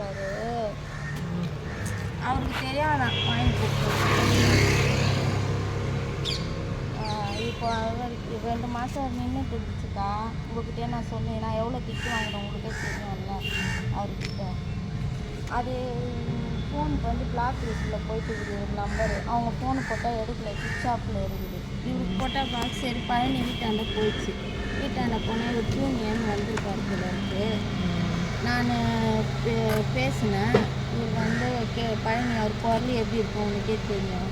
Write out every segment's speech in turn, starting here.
இருக்காரு, அவருக்கு தெரியாதான் வாங்கி கொடுத்து. இப்போ அவர் 2 மாதம் நின்றுட்டு இருந்துச்சுக்கா. உங்கள்கிட்டயே நான் சொன்னேன், நான் எவ்வளோ திட்டு வாங்குறேன் உங்களுக்கே தெரியும்ல அவர்கிட்ட. அது ஃபோனுக்கு வந்து பிளாக் லிஸ்ட்டில் போயிட்டு இருக்குது ஒரு நம்பரு. அவங்க ஃபோனு போட்டால் எடுக்கல, சுவிட்ச் ஆஃபில் இருக்குது. இவருக்கு போட்டால் பாக்ஸ் சரி பழனி வீட்டாண்ட போயிடுச்சு. வீட்டாண்ட போனால் இவர் தூங்கியன்னு வந்திருக்காரு போல இருக்கு. நான் பேசினேன். இவர் வந்து பழனி அவர் குரல் எப்படி இருக்கும் உனக்கே தெரியும்.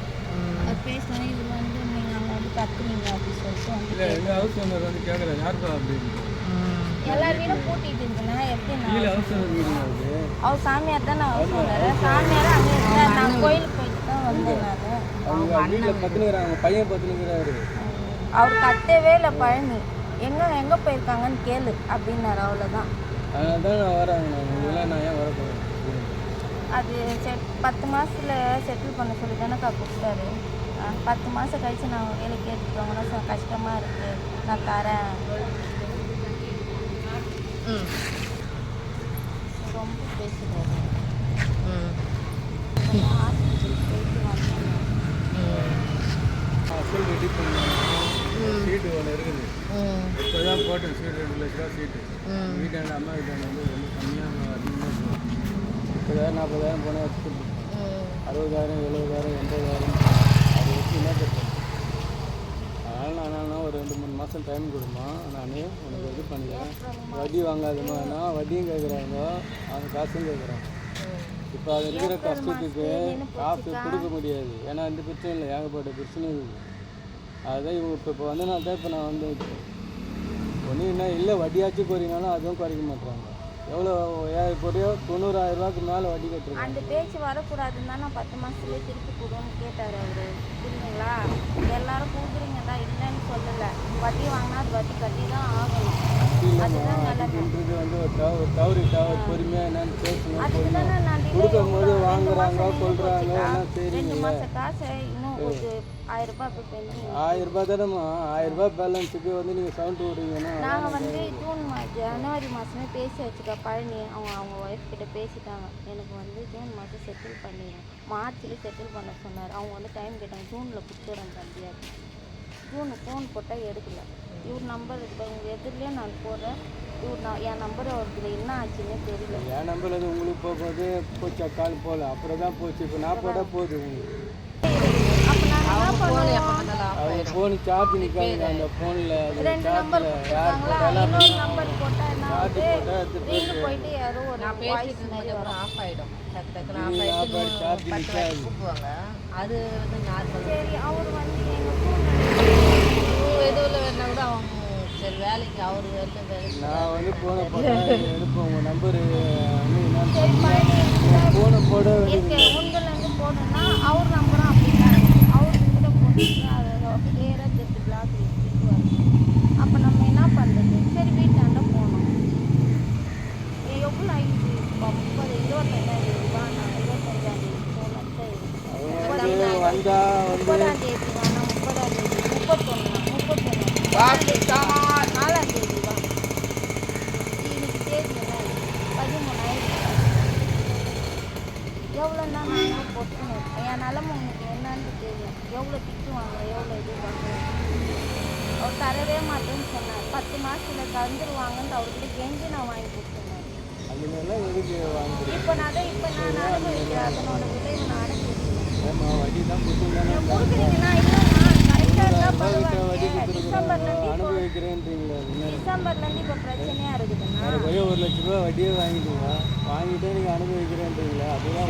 அவர் பேசினா இவர் வந்து நீங்கள் அங்கே வந்து கத்துனீங்க அப்படின்னு சொல்லிட்டு வந்து எல்லா வீடும் பூட்டிட்டு இருக்குண்ணா. எப்படின்னா அவர் சாமியார் தான் நான் சொன்னார். சாமியார் அங்கே இருந்தார். நான் கோயிலுக்கு போயிட்டு தான் வந்தேன். நான் அவர் கட்டவே இல்லை பழனி. எங்கே போயிருக்காங்கன்னு கேளு அப்படின்னாரு. அவ்வளோதான். அது 10 மாதத்தில் செட்டில் பண்ண சொல்லி தானேக்கா கூப்பிட்டாரு. 10 மாதம் கழிச்சு நான் வேலை கேட்டுட்டோங்கன்னா கஷ்டமாக இருக்குது, நான் தரேன். ரொம்ப பேசுகிறாரு. ஹாஸ்பிட்டல் போயிட்டு வந்தேன். ரெடி பண்ணேன். சீட்டு ஒன்று இருக்குது. இப்போ தான் போட்டேன் சீட்டு 2 லட்ச ரூபா சீட்டு. வீட்டாண்ட அம்மா வீட்டாண்ட வந்து ரொம்ப கம்மியாக அதிகமாக 30,000 40,000 போனால் வச்சு கொடுத்துருக்கேன். 60,000 70,000 80,000 அதை வச்சு என்ன கேட்டேன். அதனால் நான் ஒரு 2-3 மாதம் டைம் கொடுமா, நான் உனக்கு இது பண்ணிக்கிறேன். வட்டி வாங்காதமானா வட்டியும் கேட்குறாங்க, அவங்க காசும் கேட்குறாங்க. இப்போ அது இருக்கிற கஷ்டத்துக்கு காசு கொடுக்க முடியாது. ஏன்னா இந்த பிரச்சனை இல்லை, ஏகப்பட்ட பிரச்சனை இருக்குது. அதுதான் இவங்க இப்போ வந்தனால தான் இப்போ நான் வந்து ஒன்றும் என்ன இல்லை வட்டியாச்சும் குறையினாலும் அதுவும் குறைக்க மாட்டாங்க. எவ்வளோ எப்படியோ 90,000 ரூபாய்க்கு மேலே வட்டி கட்டுறேன். அந்த பேச்சு வரக்கூடாதுன்னு தான் நான் 10 மாதத்துலேயே திருப்பி கொடுன்னு கேட்டார் அவர். புரியுதுங்களா? எல்லாரும் கொடுக்குறீங்க தான், இல்லைன்னு சொல்லலை. வட்டி வாங்கினா அது வட்டி கட்டி தான் ஆகணும். அதுதான் நிலைமைன்றது வந்து ஒரு தவறு பொறுமையாக என்னன்னு பேசணும். கொடுக்கும் போது வாங்குறாங்க சொல்கிறாங்க எல்லாம் சரி. 2 மாத காசை இன்னும் ஒரு 1000 ரூபாய் இப்போ பெண்டிங். 1000 ரூபாய் தானேம்மா, 1000 ரூபாய் பேலன்ஸுக்கு வந்து நீங்கள் சவுண்ட் விடுறீங்கன்னா நாங்கள் வந்து ஜனவரி மாதமே பேசி வச்சுக்கா. பழனி அவங்க ஒய்ஃப் கிட்ட பேசிட்டாங்க. எனக்கு வந்து ஜூன் மாதம் செட்டில் பண்ணிடுறேன், மார்ச்சில் செட்டில் பண்ண சொன்னார். அவங்க வந்து டைம் கேட்டாங்க. ஜூனில் கொடுத்துறேன் தம்பியாக. ஜூனு ஃபோன் போட்டால் எடுக்கல. இவர் நம்பர் இப்போ உங்கள் எதிரிலே நான் போடுறேன். இவர் என் நம்பர் அவருக்கு என்ன ஆச்சுன்னே தெரியல. என் நம்பர் அது உங்களுக்கு போகும்போது போச்சா கால் போகல, அப்புறம் தான் போச்சு. இப்போ நான் போட்டால் போகுது உங்களுக்கு. அப்போ நாங்கள் என்ன பண்ணுவோம், அவங்க ஃபோனு சார்ஜ் நிற்காதுங்க. அந்த ஃபோனில் 2 நம்பர் கொடுத்தாங்களா, இன்னொரு நம்பர் போட்டால் என்ன ஆகுது, ரிங்கு போயிட்டு யாரோ ஒரு வாய்ஸ் மாதிரி வரும், ஆஃப் ஆகிடும். சார்ஜ் நிற்காது. அது வந்து நார்மல். சரி அவர் வந்து எங்கள் ஃபோன் எதுவும் வேணா கூட அவங்க சரி வேலைக்கு அவர் வேலைக்கு நான் வந்து ஃபோனை போட்டேன் எடுப்போம். உங்கள் நம்பரு ஃபோனை போட உங்கள்லேருந்து போடணும்னா அவர் நம்பரும் அப்படின்னா அவர்கிட்ட போட்டு அதை கிளியராக தெரிஞ்சு பிளாக் திட்டுவார். அப்போ நம்ம என்ன பண்ணுறது? சரி வீட்டாண்ட போனோம். எவ்வளோ ஆகிடுச்சு? 25,000 ரூபா. நான் 25ஆம் தேதி போனேன். 30ஆம் தேதி வேணாம், 30ஆம் தேதி 31 4ஆம் தேதி தான். இன்னைக்கு தேதி என்ன? 13,000. எவ்வளோன்னா நாங்களும் போட்டுக்கணும். என் நிலமை உங்களுக்கு என்னன்னு தெரியும். எவ்வளோ திட்டு வாங்குறேன், எவ்வளோ இது பண்ணுறேன். அவர் தரவே மாட்டேன்னு சொன்னார். 10 மாதத்தில் தந்துடுவாங்கன்னு அவர்கிட்ட கெஞ்சி நான் வாங்கி கொடுத்துருந்தேன். இப்போ நான் அனுபவிக்கிறேன். அதனோட விளைவு நான் அனுபவிக்கிறேன். கொடுக்குறீங்கன்னா இல்லைம்மா கரெக்டாக இருந்தால் பரவாயில்ல. டிசம்பர்லேருந்து இப்போ பிரச்சனையாக இருக்குதுண்ணா. 1 லட்ச ரூபா வட்டியே வாங்கிட்டீங்களா? வாங்கிட்டே நீங்கள் அனுபவிக்கிறேன்றீங்களா? அதுதான்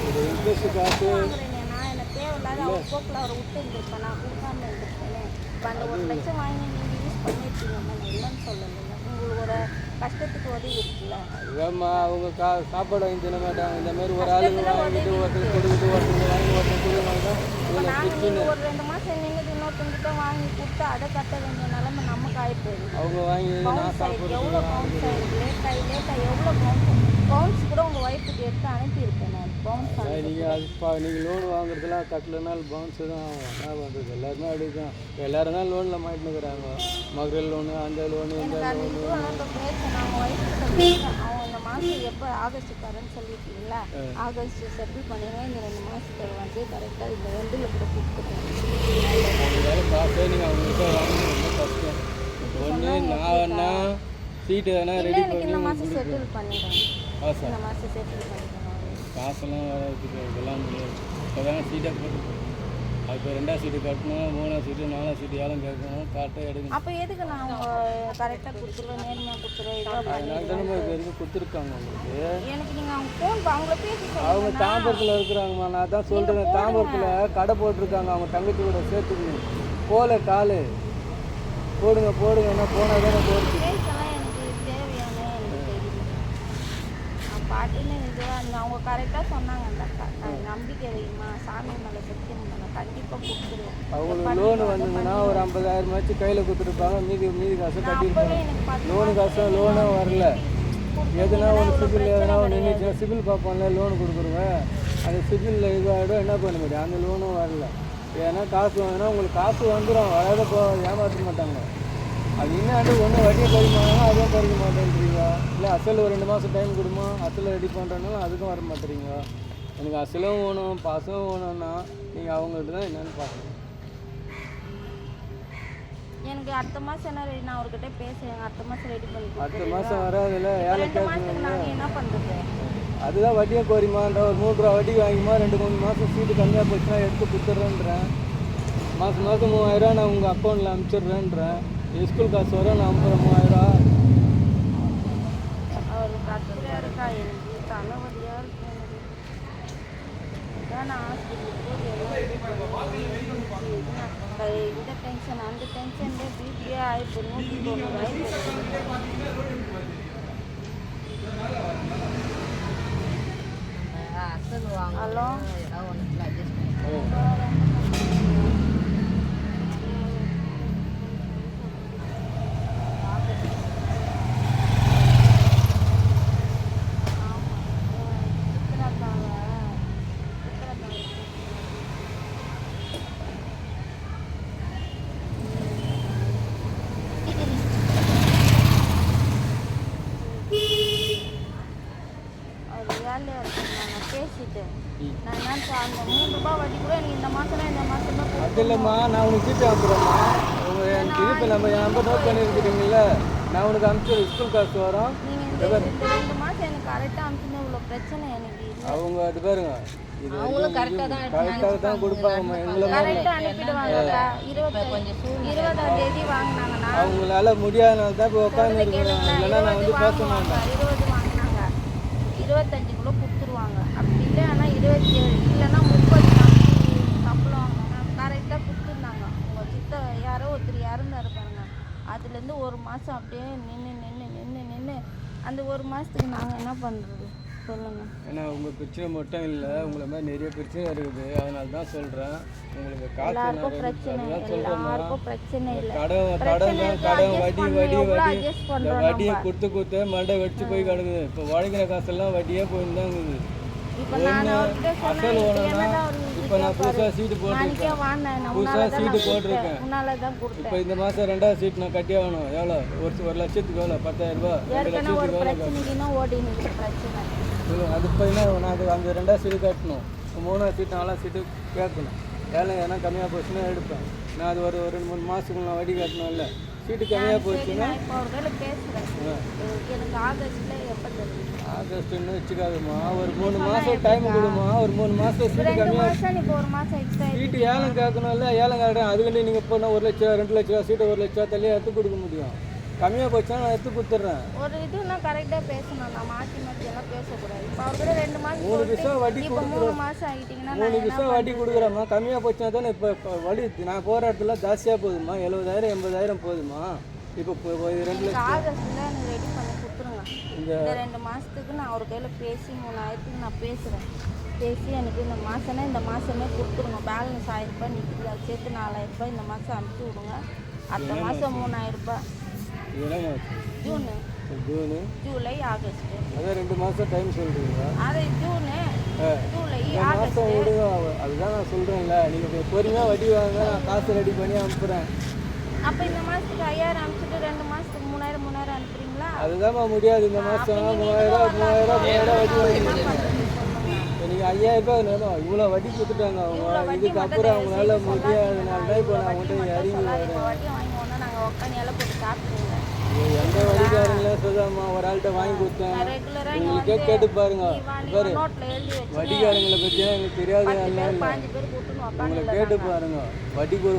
ஒரு இன்ட்ரெஸ்ட் காசு நான் எனக்கு தேவையில்லாத அவர் போக்கில் அவரை விட்டு இருந்திருப்பேன். நான் கொடுக்காம இருந்திருப்பேன். இப்போ அந்த 1 லட்சம் வாங்கி நீங்கள் யூஸ் பண்ணியிருக்கீங்கம்மா. நான் இல்லைன்னு சொல்லலைங்க. உங்களுக்கு ஒரு கஷ்டத்துக்கு உதவி இருக்குல்ல. அதுதான்மா அவங்க சாப்பாடு வாங்கி தர மாட்டாங்க. இந்த மாதிரி ஒரு ஆளுங்க வாங்கிட்டு ஒருத்தர் கொடுத்துட்டு ஒருத்தர் வாங்கி ஒருத்தர் கொடுக்க நாங்கள் ஒரு 2 மாதம் நின்று இன்னொருத்தங்கிட்ட வாங்கி கொடுத்து அதை கட்ட வேண்டிய நிலைமை நமக்கு ஆகிப்போகுது. அவங்க வாங்கி பவுன்ஸ் ஆகிடுது. எவ்வளோ பவுன்ஸ் ஆகிடுது? லேட்டாக எவ்வளோ பவுன்ஸ் கூட உங்கள் ஒய்ஃபுக்கு எடுத்து அனுப்பியிருக்கேன் நான். பவுன்ஸ் நீங்கள் லோன் வாங்குறதுலாம் கட்டலனாலும் பவுன்ஸு தான் ஆகும். என்ன பண்ணுறது? எல்லாருமே அப்படி தான். எல்லோரும் தான் லோனில் மாட்டினுக்கிறாங்க. மகள் லோனு, அந்த லோனு, இந்த லோனு. இப்போ பேச நான் ஒய்ஃபுக்கு அவங்க இந்த மாதம் எப்போ ஆகஸ்ட் தரேன்னு சொல்லியிருக்கீங்களா, ஆகஸ்ட் செட்டில் பண்ணிடுவேன். இந்த 2 மாதத்துக்கு வந்து கரெக்டாக இந்த 2ல் கூட கொடுத்துருவேன். அவங்களால காசே நீங்கள் அவங்ககிட்ட வாங்கணும் ரொம்ப கஷ்டம். ஒன்று நான் சீட்டு எதனா இல்லை ரெடி எனக்கு பண்ணி இந்த மாதம் செட்டில் பண்ணிடுவேன். காசா இந்த மாதம் செட்டில் பண்ணிடுவேன். காசெல்லாம் வராதுக்கு இதெல்லாம் முடியாது. இப்போ தானே சீட்டை போட்டு இப்போ 2ஆம் சீட்டு கட்டணும், 3ஆம் சீட்டு 4ஆம் சீட்டு ஏலம் கேட்கணும், காட்டை எடுக்கணும். அப்போ எதுக்கு நான் அவங்க கரெக்டாக கொடுத்துருவேன், நேர்மையாக கொடுத்துருவேன், இதாக அதனால தானே இப்போ இது வரைக்கும் கொடுத்துருக்காங்க உங்களுக்கு. எனக்கு நீங்கள் அவங்க ஃபோன் அவங்கள பேசி அவங்க தாம்பரத்தில் இருக்கிறாங்கம்மா. நான் தான் சொல்கிறேன், தாம்பரத்தில் கடை போட்டிருக்காங்க அவங்க தங்கச்சி கூட சேர்த்துக்கணும். போல காலு போடுங்க போடுங்கன்னா போனால் தானே போடுச்சு. பேசலாம் எனக்கு தேவையான எனக்கு தெரியும். பாட்டுன்னு இதுவாக அவங்க கரெக்டாக சொன்னாங்க. அந்த அக்கா நான் நம்பிக்கை வைமா, சாமி மேலே சத்தியம் பண்ண கண்டிப்பாக கொடுத்துருவேன். அவங்களுக்கு லோனு வந்ததுன்னா ஒரு 50,000 கையில் கொடுத்துருப்பாங்க. மீதி காசை கட்டியிருப்பாங்க. லோனு காசும் லோனும் வரல. எதுனா ஒன்று சிபில் எதனா ஒன்று நின்றுச்சுன்னா சிபில் பார்ப்போம்ல, லோனு கொடுக்குறோங்க. அந்த சிபிலில் இதுவாகிடும், என்ன பண்ண முடியும்? அந்த லோனும் வரல. ஏன்னா காசு வாங்கினா உங்களுக்கு காசு வந்துடும், வராத ஏமாற்ற மாட்டாங்க. அது என்னாண்டு ஒன்று வட்டியை பறிமாங்க, அதுவும் பறிக்க மாட்டேன்றீங்க. இல்லை அசல் ஒரு 2 மாதம் டைம் கொடுமா, அசலை ரெடி பண்ணுறதுனால அதுக்கும் வர மாட்டேறீங்க. எனக்கு அசலும் வேணும் பாசம் வேணும்னா நீங்கள் அவங்கள்ட்ட தான் என்னென்னு பார்க்கணும். எனக்கு அடுத்த மாதம் என்ன ரெடி, நான் அவர்கிட்ட பேசுகிறேன். அடுத்த மாதம் ரெடி பண்ணி அடுத்த மாதம் வராதுல்ல, ஏழை 2 மாதத்துக்கு நாங்கள் என்ன பண்ணுறது? அதுதான் வட்டியை கோரிமான்ற ஒரு 3 ரூபா வட்டி வாங்கிமா, 2-3 மாதம் சீட்டு கம்மியாக போச்சுன்னா எடுத்து கொடுத்துட்றேன்றேன். மாதம் 3000 நான் உங்கள் அக்கௌண்ட்டில் அனுப்பிச்சிட்றேன்றேன். ஸ்கூல் காசு வரும், நான் 3000. அவர் கத்துறையாக இருக்கா, எனக்கு தலைவலியாக இருக்கு. எனக்கு நான் ஹாஸ்பிட்டலுக்கு இந்த டென்ஷன் அந்த டென்ஷன்லேயே பிபியே ஆயிடுச்சு. 190 ஆயிடுச்சு. அசல் வாங்க. ஹலோ, ஏதாவது ஒன்றுல அட்ஜஸ்ட் பண்ணி பேசிட்டு நான் என்ன அந்த 3 ரூபாய் வட்டி கூட எனக்கு இந்த மாதம் தான் அது இல்லைம்மா, நான் உனக்கு சீட்டு அனுப்புகிறேம்மா. எனக்கு இப்போ நம்ம என் நம்பர் நோட் பண்ணியிருக்கிறீங்களா? நான் உனக்கு அனுப்பிச்சு ஸ்கூல் காசு வரும். நீங்கள் இந்த 2 மாதம் எனக்கு கரெக்டாக அனுப்பிச்சுன்னா இவ்வளோ பிரச்சனை எனக்கு இல்லை. அவங்க அது பாருங்க, இது அவங்களும் கரெக்டாக தான் கொடுப்பாங்கம்மா. எங்களை கரெக்டாக அனுப்பிடுவாங்க. 20ஆம் தேதி வாங்கினாங்கன்னா அவங்களால முடியாதனால தான் இப்போ உட்காந்து இருக்கிறாங்க. இல்லைன்னா நான் வந்து பேச மாட்டேன். 20 வாங்கினாங்க, 25 கொடுத்துருவாங்க. அப்படி இல்லை ஆனால் 27 இல்லைன்னா 30 சம்பளம் வாங்கினாங்க. கரெக்டாக கொடுத்துருந்தாங்க. உங்கள் சித்த யாரோ ஒருத்தர் இறந்தாரு பாருங்க, அதுலேருந்து 1 மாதம் அப்படியே நின்று அந்த 1 மாதத்துக்கு நாங்கள் என்ன பண்ணுறது சொல்லுங்கள். ஏன்னா உங்கள் பிரச்சனை மட்டும் இல்லை, உங்களை மாதிரி நிறைய பிரச்சனை இருக்குது. அதனால தான் சொல்கிறேன். உங்களுக்கு காசு எல்லாருக்கும் பிரச்சனை, எல்லாருக்கும் பிரச்சனை இல்லை. கடன் வட்டியை கொடுத்து மண்டை வெடிச்சு போய் கிடக்குது. இப்போ உழைக்கிற காசெல்லாம் வட்டியே போயின்னு தான் இருக்குது. இப்போ நான் அவர்கிட்ட அசல் வேணும்னா இப்போ நான் புதுசாக சீட்டு போட்டிருக்கேன். முன்னால தான் கொடுத்தேன். இப்போ இந்த மாதம் 2ஆவது சீட் நான் கட்டியே வேணும். எவ்வளோ? 1 லட்சத்துக்கு எவ்வளோ? 10,000 ரூபா. 2 லட்சத்துக்கு பிரச்சனை அது இப்போ என்ன நான் அது அந்த 2ஆவது சீட்டு கட்டணும். 3ஆவது சீட்டு 4ஆவது சீட்டு கேட்கணும். வேலை ஏன்னா கம்மியாக போச்சுன்னா எடுப்பேன். நான் அது ஒரு 2-3 மாதத்துக்கு நான் வட்டி கட்டணும். இல்லை சீட்டு கம்மியாக போச்சுன்னா இப்போ அவர்கிட்ட பேசுகிறேன். எனக்கு ஆகஸ்ட்டில் எப்போ தெரியும்? ஆகஸ்ட்டுன்னு வச்சுக்காதுமா, ஒரு 3 மாதம் டைம் கொடுமா. ஒரு 3 மாதம் சீட்டு 2 கம்மியாக மாதம் இப்போ 1 மாதம் எக்ஸ்ட்ரா சீட்டு ஏலம் கேட்கணும். இல்லை ஏலம் கேட்குறேன். அதுக்கிட்ட நீங்கள் போனால் 1 லட்சம் 2 லட்சம் சீட்டை 1 லட்சம் தள்ளியே எடுத்து கொடுக்க முடியும். கம்மியாக போச்சுன்னா நான் எடுத்து கொடுத்துட்றேன். ஒரு இதுனா கரெக்டாக பேசணும். நான் மாற்றி எல்லாம் பேசக்கூடாது. இப்போ அவர்கிட்ட 2 மாதம் 3 விஷயம் வட்டி இப்போ கொடுக்குறோம். 3 மாதம் ஆகிட்டிங்கன்னா 3 விஷயம் வட்டி கொடுக்குறோம்மா. கம்மியாக போச்சுன்னா தானே இப்போ வழி நான் போகிற இடத்துல ஜாஸ்தியாக போகுதுமா. 70,000 80,000 போகுதுமா. இப்போ 2 லட்சம் ஆகஸ்ட்டில் எனக்கு ரெடி பண்ணி கொடுத்துருங்க. இந்த 2 மாதத்துக்கு நான் அவர் கையில் பேசி 3000த்துக்கு நான் பேசுகிறேன். பேசி எனக்கு இந்த மாதமே கொடுத்துருங்க. பேலன்ஸ் 1000 ரூபாய் நிற்குது, அது சேர்த்து 4000 ரூபாய் இந்த மாதம் அனுப்பிச்சி விடுங்க. அடுத்த மாதம் 3000 ரூபாய். ஜூனு ஜூலை ஆகஸ்ட் அதான் 2 மாதம் டைம் சொல்கிறீங்க. அது ஜூலை ஆகஸ்ட் விடுங்க. அதுதான் நான் சொல்கிறேன்ல, நீங்கள் பொறுமையாக வட்டி வாங்க, நான் காசு ரெடி பண்ணி அனுப்புகிறேன். அப்போ இந்த மாதத்துக்கு 5000 அனுப்பிச்சிட்டு 2 மாதத்துக்கு 3000 அனுப்புறீங்களா? முடியுங்களா? அதுதான்மா முடியாது. இந்த மாதம் 3000 வட்டி வாங்கிடுவாங்க. இப்போ நீங்கள் 5000 ரூபாய் வேணும், இவ்வளோ வட்டி கொடுத்துட்டாங்க அவங்க. இதுக்கப்புறம் அவங்களால முடியாதனால தான் இப்போ நான் உங்கள்கிட்ட இறங்கி வரேன். வட்டி வாங்கி ஒன்று நாங்கள் உட்காந்து இலை போட்டு சாப்பிடுவோங்க. எந்த வட்டிக்காரங்களே சொல்லாமா ஒரு ஆள்கிட்ட வாங்கி கொடுத்தேன். உங்களுக்கே கேட்டு பாருங்க. பாரு நோட்டில் எழுதி வச்சு வட்டிக்காரங்களை பற்றியா எனக்கு தெரியாது. 5 பேர் கூட்டுன்னு உங்களை உட்காந்து கேட்டு பாருங்க. வட்டிக்கு ஒரு